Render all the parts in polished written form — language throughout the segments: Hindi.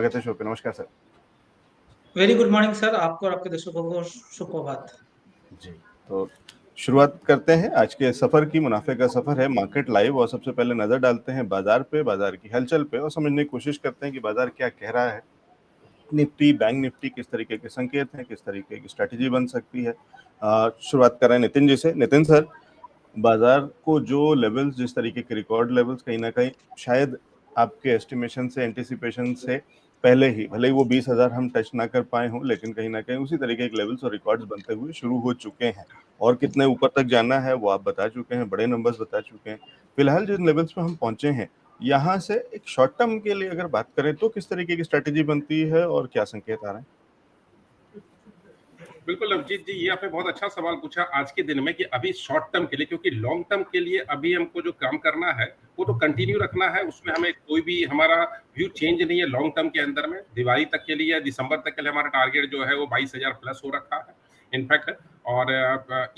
स्वागत है शो पे। नमस्कार sir. Very good morning sir, आपको और आपके दर्शकों को सुप्रभात जी, तो शुरुआत करते हैं आज के सफर की। मुनाफे का सफर है मार्केट लाइव, और सबसे पहले नजर डालते हैं बाजार पे, बाजार की हलचल पे, और समझने की कोशिश करते हैं कि बाजार क्या कह रहा है। निफ्टी, बैंक निफ्टी किस तरीके के संकेत हैं, किस तरीके की स्ट्रैटेजी बन सकती है। शुरुआत कर रहे हैं नितिन जी से। नितिन सर, बाजार को जो लेवल्स, जिस तरीके के रिकॉर्ड लेवल्स कहीं ना कहीं शायद आपके एस्टिमेशन से, एंटिसिपेशन से पहले ही, भले ही वो 20,000 हम टच ना कर पाए हों, लेकिन कहीं ना कहीं उसी तरीके के लेवल्स और रिकॉर्ड्स बनते हुए शुरू हो चुके हैं। और कितने ऊपर तक जाना है वो आप बता चुके हैं, बड़े नंबर्स बता चुके हैं। फिलहाल जिन लेवल्स पे हम पहुंचे हैं, यहाँ से एक शॉर्ट टर्म के लिए अगर बात करें तो किस तरीके की स्ट्रेटेजी बनती है और क्या संकेत आ रहे हैं? बिल्कुल अभिजीत जी, ये आपने बहुत अच्छा सवाल पूछा आज के दिन में कि अभी शॉर्ट टर्म के लिए, क्योंकि लॉन्ग टर्म के लिए अभी हमको जो काम करना है वो तो कंटिन्यू रखना है। उसमें हमें कोई भी हमारा व्यू चेंज नहीं है। लॉन्ग टर्म के अंदर में दिवाली तक के लिए, दिसंबर तक के लिए हमारा टारगेट जो है वो 22,000 प्लस हो रखा है इनफैक्ट। और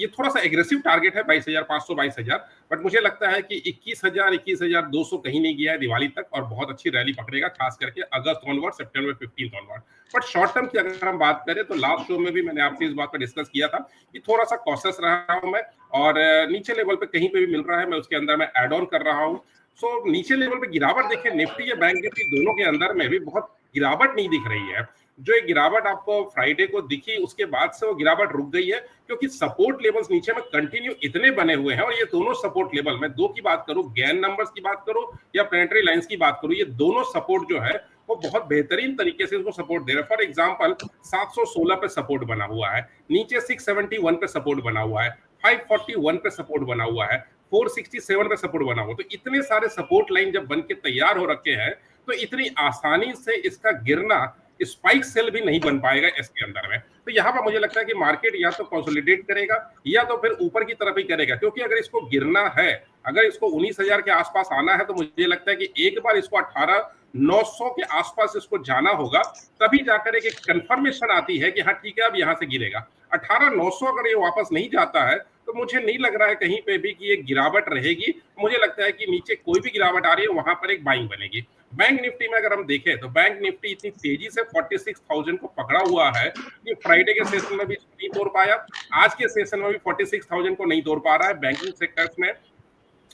ये थोड़ा सा एग्रेसिव टारगेट है, 22,500 22,000, बट मुझे लगता है कि 21,000 21,200 कहीं नहीं गया है दिवाली तक, और बहुत अच्छी रैली पकड़ेगा, खास करके अगस्त ऑनवर्ड, सितंबर 15 ऑनवर्ड। बट शॉर्ट टर्म की अगर हम बात करें तो लास्ट शो में भी मैंने आपसे इस बात पर डिस्कस किया था कि थोड़ा सा कॉशियस रहा हूं मैं, और नीचे लेवल पे कहीं पे भी मिल रहा है मैं उसके अंदर में एड ऑन कर रहा हूं। सो नीचे लेवल पे गिरावट देखिए, निफ्टी या बैंक निफ्टी दोनों के अंदर में भी बहुत गिरावट नहीं दिख रही है। जो एक गिरावट आपको फ्राइडे को दिखी, उसके बाद से वो गिरावट रुक गई है, क्योंकि सपोर्ट लेवल्स नीचे में कंटिन्यू इतने बने हुए हैं। और ये दोनों सपोर्ट लेवल, मैं दो की बात करूं, गैन नंबर्स की बात करूं या प्लेनेटरी लाइंस की बात करूं, ये दोनों सपोर्ट जो है वो बहुत बेहतरीन तरीके से उसको सपोर्ट दे रहा है। फॉर एग्जांपल 716 पे सपोर्ट बना हुआ है, नीचे 671 पे सपोर्ट बना हुआ है, 541 पे सपोर्ट बना हुआ है, 467 पे सपोर्ट बना हुआ। तो इतने सारे सपोर्ट लाइन जब बन के तैयार हो रखे हैं तो इतनी आसानी से इसका गिरना, स्पाइक सेल भी नहीं बन पाएगा इसके अंदर में। तो यहाँ पर मुझे लगता है कि मार्केट या तो कंसोलिडेट करेगा या तो फिर ऊपर की तरफ ही करेगा, क्योंकि अगर इसको गिरना है, अगर इसको 19,000 के आसपास आना है, तो मुझे लगता है कि एक बार इसको 18,900 के आसपास इसको जाना होगा, तभी जाकर एक कंफर्मेशन आती है कि हाँ ठीक है अब यहाँ से गिरेगा। 18,900 अगर ये वापस नहीं जाता है तो मुझे नहीं लग रहा है कहीं पे भी कि ये गिरावट रहेगी। मुझे लगता है कि नीचे कोई भी गिरावट आ रही है वहां पर एक बाइंग बनेगी। बैंक निफ्टी में अगर हम देखें तो बैंक निफ्टी इतनी तेजी से 46,000 को पकड़ा हुआ है कि फ्राइडे के सेशन में भी नहीं तोड़ पाया, आज के सेशन में भी 46,000 को नहीं तोड़ पा रहा है। बैंकिंग सेक्टर्स में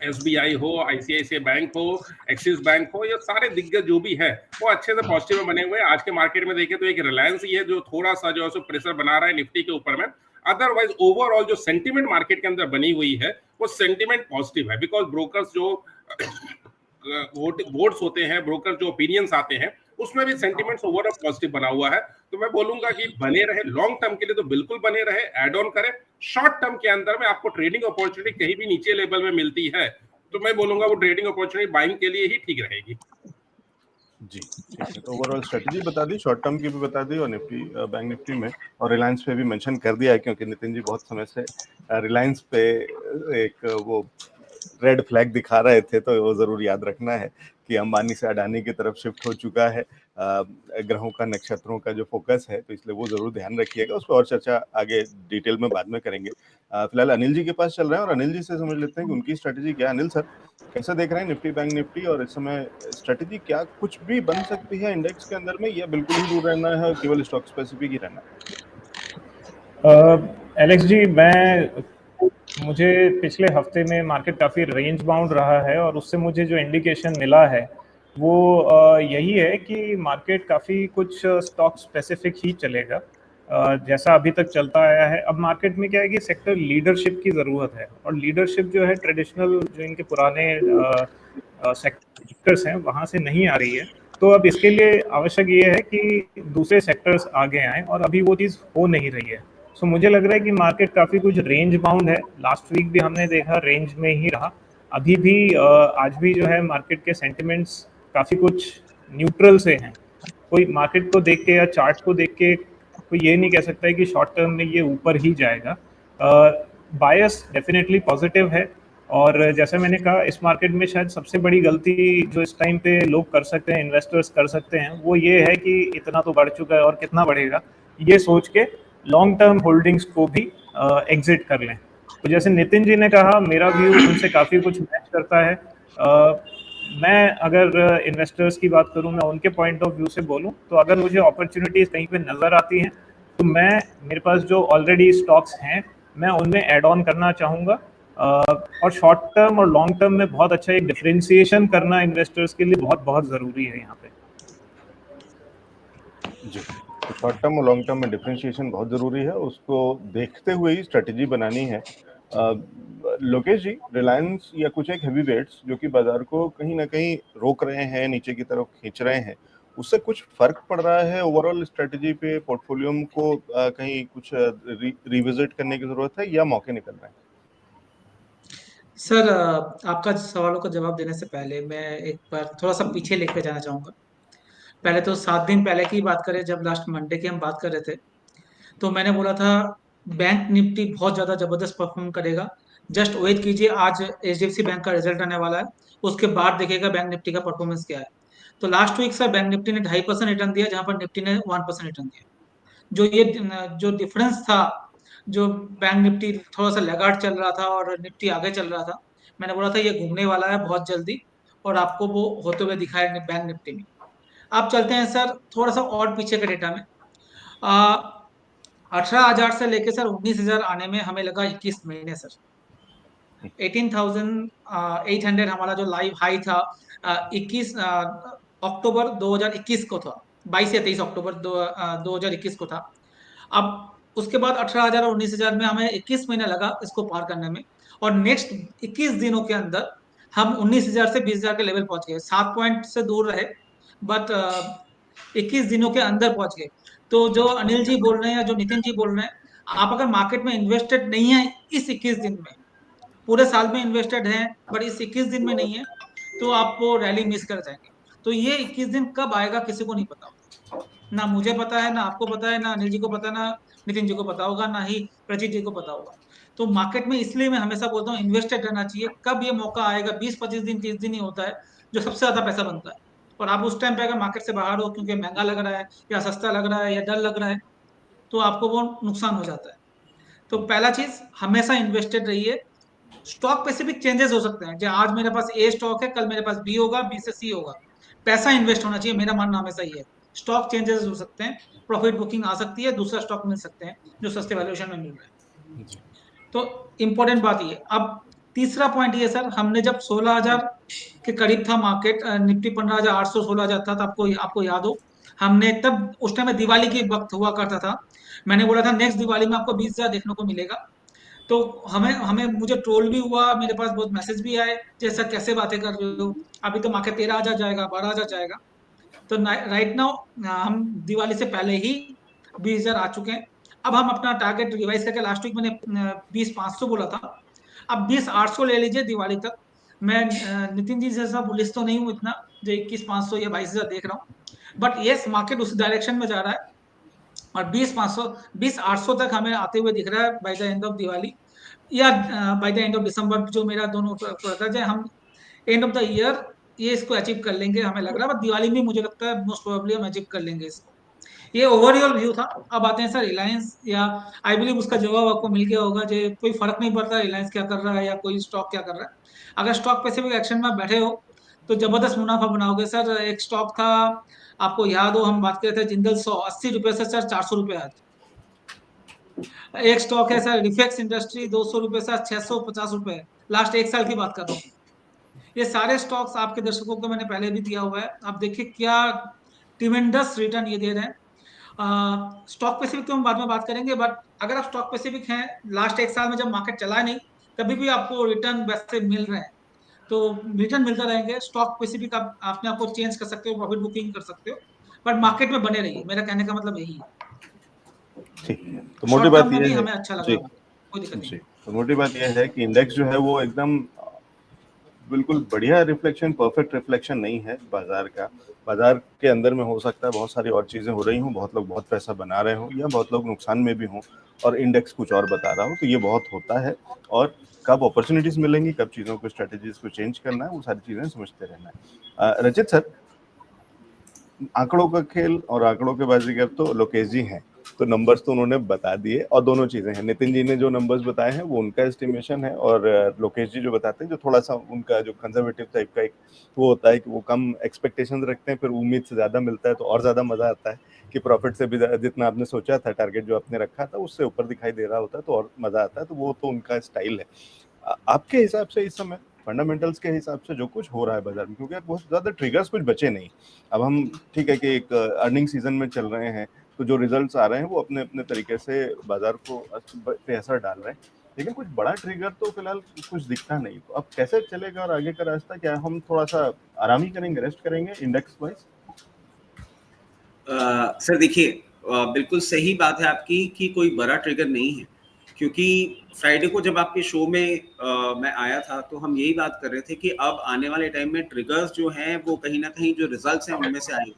एसबीआई हो, आईसीआईसीआई बैंक हो, एक्सिस बैंक हो, ये सारे दिग्गज जो भी है वो अच्छे से पॉजिटिव में बने हुए हैं। आज के मार्केट में देखें तो एक रिलायंस ही है जो थोड़ा सा जो है प्रेशर बना रहा है निफ्टी के ऊपर में। अदरवाइज ओवरऑल जो सेंटिमेंट मार्केट के अंदर बनी हुई है वो सेंटिमेंट पॉजिटिव है, बिकॉज ब्रोकर्स जो वोट्स होते हैं, ब्रोकर जो ओपिनियंस आते हैं, उसमें भी सेंटिमेंट्स ओवरऑल पॉजिटिव बना हुआ है। तो मैं बोलूंगा कि बने रहे, लॉन्ग टर्म के लिए तो बिल्कुल बने रहे, एड ऑन करें। शॉर्ट टर्म के अंदर में आपको ट्रेडिंग अपॉर्चुनिटी कहीं भी नीचे लेवल में मिलती है तो मैं बोलूंगा वो ट्रेडिंग अपॉर्चुनिटी बाइंग के लिए ही ठीक रहेगी। जी ठीक है, तो ओवरऑल स्ट्रेटजी बता दी, शॉर्ट टर्म की भी बता दी, और निफ्टी, बैंक निफ्टी में और रिलायंस पे भी मेंशन कर दिया है, क्योंकि नितिन जी बहुत समय से रिलायंस पे एक वो रेड फ्लैग दिखा रहे थे, तो वो जरूर याद रखना है कि अंबानी से अडानी की तरफ शिफ्ट हो चुका है ग्रहों का, नक्षत्रों का जो फोकस है, तो इसलिए वो जरूर ध्यान रखिएगा। उस पर और चर्चा आगे डिटेल में बाद में करेंगे। फिलहाल अनिल जी के पास चल रहे हैं और अनिल जी से समझ लेते हैं कि उनकी स्ट्रेटेजी क्या है। अनिल सर, कैसे देख रहे हैं निफ्टी, बैंक निफ्टी, और इस समय स्ट्रेटेजी क्या कुछ भी बन सकती है इंडेक्स के अंदर में, या बिल्कुल ही दूर रहना है और केवल स्टॉक स्पेसिफिक ही रहना है? एलेक्स जी, मुझे पिछले हफ्ते में मार्केट काफ़ी रेंज बाउंड रहा है, और उससे मुझे जो इंडिकेशन मिला है वो यही है कि मार्केट काफ़ी कुछ स्टॉक स्पेसिफिक ही चलेगा जैसा अभी तक चलता आया है। अब मार्केट में क्या है कि सेक्टर लीडरशिप की ज़रूरत है, और लीडरशिप जो है ट्रेडिशनल जो इनके पुराने सेक्टर्स हैं वहाँ से नहीं आ रही है। तो अब इसके लिए आवश्यक ये है कि दूसरे सेक्टर्स आगे आएँ, और अभी वो चीज़ हो नहीं रही है। सो मुझे लग रहा है कि मार्केट काफ़ी कुछ रेंज बाउंड है। लास्ट वीक भी हमने देखा रेंज में ही रहा, अभी भी आज भी जो है मार्केट के सेंटिमेंट्स काफ़ी कुछ न्यूट्रल से हैं। कोई मार्केट को देख के या चार्ट को देख के कोई ये नहीं कह सकता है कि शॉर्ट टर्म में ये ऊपर ही जाएगा। बायस डेफिनेटली पॉजिटिव है, और जैसे मैंने कहा इस मार्केट में शायद सबसे बड़ी गलती जो इस टाइम पे लोग कर सकते हैं, इन्वेस्टर्स कर सकते हैं, वो ये है कि इतना तो बढ़ चुका है और कितना बढ़ेगा, ये सोच के लॉन्ग टर्म होल्डिंग्स को भी एग्जिट कर लें। तो जैसे नितिन जी ने कहा, मेरा व्यू उनसे काफ़ी कुछ मैच करता है। मैं अगर इन्वेस्टर्स की बात करूं, मैं उनके पॉइंट ऑफ व्यू से बोलूं, तो अगर मुझे अपॉर्चुनिटीज़ कहीं पे नज़र आती हैं तो मेरे पास जो ऑलरेडी स्टॉक्स हैं मैं उनमें ऐड ऑन करना चाहूँगा। और शॉर्ट टर्म और लॉन्ग टर्म में बहुत अच्छा एक डिफरेंशिएशन करना इन्वेस्टर्स के लिए बहुत बहुत ज़रूरी है यहाँ पे। जी, तो शॉर्ट टर्म और लॉन्ग टर्म में डिफरेंशिएशन बहुत ज़रूरी है, उसको देखते हुए ही स्ट्रेटजी बनानी है। लोकेश जी, रिलायंस या कुछ एक हेवीवेट्स जो कि बाजार को कहीं ना कहीं रोक रहे हैं, नीचे की तरफ खींच रहे हैं, उससे कुछ फर्क पड़ रहा है ओवरऑल स्ट्रेटजी पे? पोर्टफोलियो को कहीं कुछ रिविजिट करने की जरूरत है या मौके निकल रहे हैं? सर, आपका सवालों का जवाब देने से पहले मैं एक बार थोड़ा सा पीछे लेके जाना चाहूंगा। पहले तो 7 दिन पहले की बात करें, जब लास्ट मंडे की हम बात कर रहे थे, तो मैंने बोला था बैंक निफ्टी बहुत ज्यादा जबरदस्त परफॉर्म करेगा। जस्ट वेट कीजिए, आज एचडीएफसी बैंक का रिजल्ट आने वाला है, उसके बाद देखिएगा बैंक निफ्टी का परफॉर्मेंस क्या है। तो last week sir Bank Nifty ने 2.5% रिटर्न दिया, जहां पर निफ्टी ने 1% रिटर्न दिया। जो डिफरेंस था, जो बैंक निफ्टी थोड़ा सा लगाट चल रहा था और निफ्टी आगे चल रहा था, मैंने बोला था ये घूमने वाला है बहुत जल्दी, और आपको वो होते हुए दिखा है बैंक निफ्टी में। आप चलते हैं सर थोड़ा सा और पीछे के डेटा में। 18,000 से लेके सर 19,000 आने में हमें लगा 21 महीने सर। 18,800 हमारा जो लाइव हाई था 21 अक्टूबर 2021 को था। 22 या 23 अक्टूबर 2021 को था। अब उसके बाद 18,000 और 19,000 में हमें 21 महीना लगा इसको पार करने में, और नेक्स्ट 21 दिनों के अंदर हम 19,000 से 20,000 के लेवल पहुंच गए। 7 पॉइंट से दूर रहे, बट 21 दिनों के अंदर पहुंच गए। तो जो अनिल जी बोल रहे हैं या जो नितिन जी बोल रहे हैं, आप अगर मार्केट में इन्वेस्टेड नहीं है इस 21 दिन में, पूरे साल में इन्वेस्टेड हैं बट इस 21 दिन में नहीं है, तो आप वो रैली मिस कर जाएंगे। तो ये 21 दिन कब आएगा किसी को नहीं पता, ना मुझे पता है, ना आपको पता है, ना अनिल जी को पता है, ना नितिन जी को पता होगा, ना ही प्रजीत जी को पता होगा। तो मार्केट में इसलिए मैं हमेशा बोलता हूँ इन्वेस्टेड रहना चाहिए। कब ये मौका आएगा, 20-25 दिन 30 दिन ही होता है जो सबसे ज्यादा पैसा बनता है, और आप उस टाइम पे अगर मार्केट से बाहर हो क्योंकि महंगा लग रहा है या सस्ता लग रहा है या डर लग रहा है, तो आपको वो नुकसान हो जाता है। तो पहला चीज, हमेशा इन्वेस्टेड रहिए। स्टॉक स्पेसिफिक चेंजेस हो सकते हैं, जैसे आज मेरे पास ए स्टॉक है, कल मेरे पास बी होगा, बी से सी होगा। पैसा इन्वेस्ट होना चाहिए, मेरा मानना हमेशा ही है। स्टॉक चेंजेस हो सकते हैं, प्रॉफिट बुकिंग आ सकती है, दूसरा स्टॉक मिल सकते हैं जो सस्ते वैल्यूएशन में मिल रहे हैं। जी। तो इंपॉर्टेंट बात ये। अब तीसरा पॉइंट ये सर, हमने जब 16,000 के करीब था मार्केट, निफ्टी 15,800 16,000 था, तो आपको आपको याद हो, हमने तब उस टाइम में दिवाली के वक्त हुआ करता था, मैंने बोला था नेक्स्ट दिवाली में आपको 20,000 देखने को मिलेगा। तो हमें हमें मुझे ट्रोल भी हुआ, मेरे पास बहुत मैसेज भी आए, जैसा कैसे बातें कर रहे हो, अभी तो मार्केट 13,000 जाएगा, 12,000 जाएगा। तो राइट नाउ हम दिवाली से पहले ही 20,000 आ चुके हैं। अब हम अपना टारगेट रिवाइज करके, लास्ट वीक मैंने 20,500 बोला था, अब 20,800 ले लीजिए दिवाली तक। मैं नितिन जी जैसा बुलिश तो नहीं हूँ इतना, जो 21,500 या 22,000 देख रहा हूँ, बट यस मार्केट उस डायरेक्शन में जा रहा है, और 20,500 20,800 तक हमें आते हुए दिख रहा है by the end of Diwali, या by the end of December, जो मेरा दोनों प्रोडक्ट है, हम एंड ऑफ द ईयर ये इसको अचीव कर लेंगे हमें लग रहा है, बट दिवाली में मुझे लगता है मोस्ट प्रोबेबली हम अचीव कर लेंगे इसको। ये ओवरऑल व्यू था। अब आते हैं सर रिलायंस, या आई बिलीव उसका जवाब आपको मिल गया होगा, जो कोई फर्क नहीं पड़ता रिलायंस क्या कर रहा है या कोई स्टॉक क्या कर रहा है। अगर स्टॉक स्पेसिफिक एक्शन में आप बैठे हो तो जबरदस्त मुनाफा बनाओगे सर। एक स्टॉक था, आपको याद हो हम बात कर रहे थे जिंदल, 180 रुपए से सर 400 रुपए आज। एक स्टॉक है सर रिफेक्स इंडस्ट्री, 200 रुपए से 650 रुपए, लास्ट एक साल की बात कर रहा हूँ। ये सारे स्टॉक्स आपके दर्शकों को मैंने पहले भी दिया हुआ है, आप देखिए क्या ट्रिमेंडस रिटर्न ये दे रहे हैं। स्टॉक स्पेसिफिक तो हम बाद में बात करेंगे, बट अगर आप स्टॉक स्पेसिफिक हैं, लास्ट एक साल में जब मार्केट चला नहीं, कभी भी आपको रिटर्न वैसे मिल रहे हैं, तो रिटर्न मिलता रहेंगे। स्टॉक स्पेसिफिक आप अपने आप को चेंज कर सकते हो, प्रॉफिट बुकिंग कर सकते हो, बट मार्केट में बने रहिए, मेरा कहने का मतलब यही है। ठीक है, तो मोटी शॉर्ट बात टर्म में यह भी है। हमें अच्छा लग जी रहा है, कोई दिक्कत नहीं। जी, तो मोटी बात यह है कि इंडेक्स जो है वो एकदम बिल्कुल बढ़िया रिफ्लेक्शन, परफेक्ट रिफ्लेक्शन नहीं है बाजार का। बाजार के अंदर में हो सकता है बहुत सारी और चीजें हो रही हों, बहुत लोग बहुत पैसा बना रहे हों, या बहुत लोग नुकसान में भी हों, और इंडेक्स कुछ और बता रहा हो। तो ये बहुत होता है, और कब अपॉर्चुनिटीज मिलेंगी, कब चीजों को, स्ट्रेटेजीज को चेंज करना है, वो सारी चीजें समझते रहना है। रचित सर, आंकड़ों का खेल और आंकड़ों के बाजीगर तो लोकेश जी हैं, तो नंबर्स तो उन्होंने बता दिए और दोनों चीज़ें हैं। नितिन जी ने जो नंबर्स बताए हैं वो उनका एस्टिमेशन है और लोकेश जी जो बताते हैं जो थोड़ा-सा उनका जो कंजर्वेटिव टाइप का एक वो होता है कि वो कम एक्सपेक्टेशंस रखते हैं, फिर उम्मीद से ज़्यादा मिलता है तो और ज़्यादा मज़ा आता है कि प्रॉफिट से भी जितना आपने सोचा था, टारगेट जो आपने रखा था उससे ऊपर दिखाई दे रहा होता है तो और मज़ा आता है, तो वो तो उनका स्टाइल है। आपके हिसाब से इस समय फंडामेंटल्स के हिसाब से जो कुछ हो रहा है बाजार में, क्योंकि अब बहुत ज़्यादा ट्रिगर्स कुछ बचे नहीं। अब हम ठीक है कि एक अर्निंग सीजन में चल रहे हैं, तो जो रिजल्ट्स आ रहे हैं वो अपने-अपने तरीके से बाजार को पे असर डाल रहे हैं। लेकिन कुछ बड़ा ट्रिगर तो फिलहाल कुछ दिखता नहीं। तो अब कैसे चलेगा और आगे का रास्ता क्या है? हम थोड़ा-सा आराम ही करेंगे, रेस्ट करेंगे इंडेक्स वाइज़? सर देखिए, बिल्कुल सही बात है आपकी कि कोई बड़ा ट्रिगर नहीं है, क्योंकि फ्राइडे को जब आपके शो में मैं आया था तो हम यही बात कर रहे थे कि अब आने वाले टाइम में ट्रिगर्स जो हैं वो कहीं ना कहीं जो रिजल्ट्स हैं उनमें से आएंगे।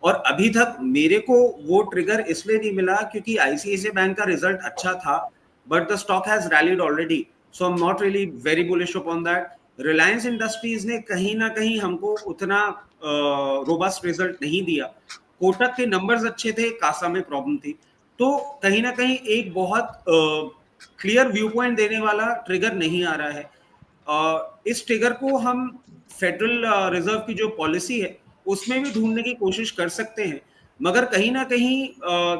और अभी तक मेरे को वो ट्रिगर इसलिए नहीं मिला क्योंकि आईसीआईसीआई बैंक का रिजल्ट अच्छा था, but the stock has rallied already, so I am not really very bullish upon that. Reliance industries ने कहीं ना कहीं हमको उतना रोबस्ट रिजल्ट नहीं दिया। कोटक के नंबर्स अच्छे थे, कासा में प्रॉब्लम थी। तो कहीं ना कहीं एक बहुत क्लियर व्यू पॉइंट देने वाला ट्रिगर नहीं आ रहा है। इस ट्रिगर को हम फेडरल रिजर्व की जो पॉलिसी है उसमें भी ढूंढने की कोशिश कर सकते हैं, मगर कहीं ना कहीं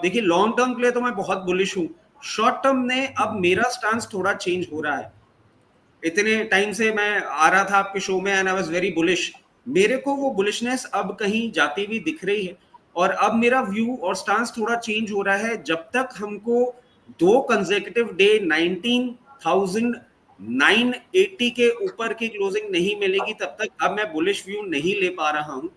देखिए लॉन्ग टर्म के लिए तो मैं बहुत बुलिश हूँ। शॉर्ट टर्म में अब मेरा स्टांस थोड़ा चेंज हो रहा है। इतने टाइम से मैं आ रहा था आपके शो में and I was very bullish, मेरे को वो बुलिशनेस अब कहीं जाती हुई दिख रही है और अब मेरा व्यू और स्टांस थोड़ा चेंज हो रहा है। जब तक हमको 2 कंसेक्यूटिव डे 19,980 के ऊपर की क्लोजिंग नहीं मिलेगी तब तक अब मैं बुलिश व्यू नहीं ले पा रहा हूं।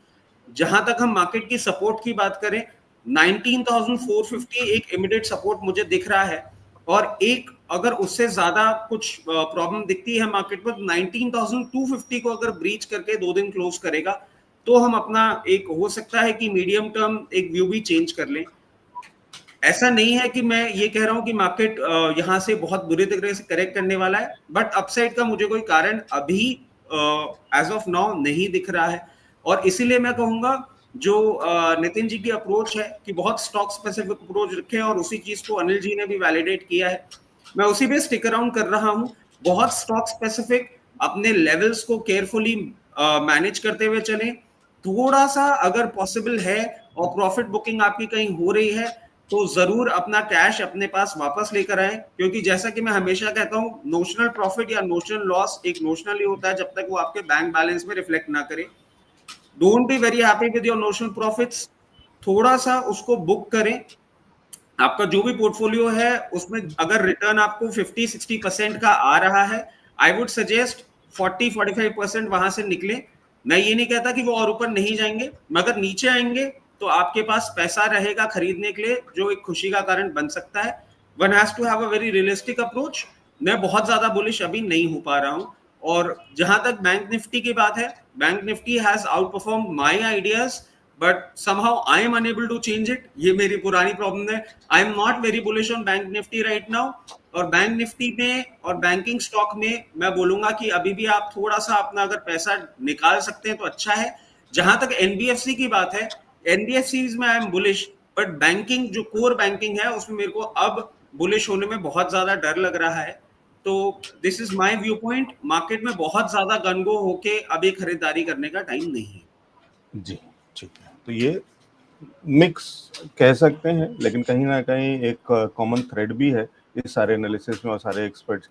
जहां तक हम मार्केट की सपोर्ट की बात करें, 19,450 एक इमीडिएट सपोर्ट मुझे दिख रहा है और एक अगर उससे ज्यादा कुछ प्रॉब्लम दिखती है मार्केट पर, 19,250 को अगर ब्रीच करके 2 दिन क्लोज करेगा तो हम अपना एक हो सकता है कि मीडियम टर्म एक व्यू भी चेंज कर लें। ऐसा नहीं है कि मैं ये कह रहा हूं कि मार्केट यहां से बहुत बुरी तरह से करेक्ट करने वाला है, बट अपसाइड का मुझे कोई कारण अभी एज ऑफ नाउ नहीं दिख रहा है। और इसीलिए मैं कहूंगा जो नितिन जी की अप्रोच है कि बहुत स्टॉक स्पेसिफिक अप्रोच रखें और उसी चीज को अनिल जी ने भी वैलिडेट किया है, मैं उसी पे स्टिक अराउंड कर रहा हूं। बहुत स्टॉक स्पेसिफिक अपने लेवल्स को केयरफुली मैनेज करते हुए चलें। थोड़ा सा अगर पॉसिबल है और प्रॉफिट बुकिंग आपकी कहीं हो रही है तो जरूर अपना कैश अपने पास वापस लेकर आए, क्योंकि जैसा कि मैं हमेशा कहता हूं, नोशनल प्रॉफिट या नोशनल लॉस एक नोशनल ही होता है जब तक वो आपके बैंक बैलेंस में रिफ्लेक्ट ना करे। Don't be very happy with your notional profits, थोड़ा सा उसको बुक करें। आपका जो भी पोर्टफोलियो है उसमें अगर रिटर्न आपको 50-60% का आ रहा है, आई वुड सजेस्ट 40-45% वहां से निकले। मैं ये नहीं कहता कि वो और ऊपर नहीं जाएंगे, मगर नीचे आएंगे तो आपके पास पैसा रहेगा खरीदने के लिए, जो एक खुशी का कारण बन सकता है। One has to have a very realistic approach. मैं बहुत ज्यादा बुलिश अभी नहीं हो पा रहा हूं। और जहां तक बैंक निफ्टी की बात है, bank Nifty has out perform my ideas, but somehow I am unable to change it। ये मेरी पुरानी प्रॉब्लम है। I am not very bullish on bank Nifty right now। और बैंक निफ्टी में और बैंकिंग स्टॉक में मैं बोलूंगा कि अभी भी आप थोड़ा सा अपना अगर पैसा निकाल सकते हैं तो अच्छा है। जहां तक एनबीएफसी की बात है, एनबीएफसी में I am bullish, but banking जो कोर बैंकिंग है उसमें मेरे को अब बुलिश होने में बहुत ज्यादा डर लग रहा है। तो this is my view point. Market में बहुत ज्यादा गनगो होके अभी खरीदारी करने का टाइम नहीं है। जी, ठीक है। तो ये मिक्स कह सकते हैं, लेकिन कहीं न कहीं एक कॉमन थ्रेड भी है इस सारे एनालिसिस में और सारे एक्सपर्ट्स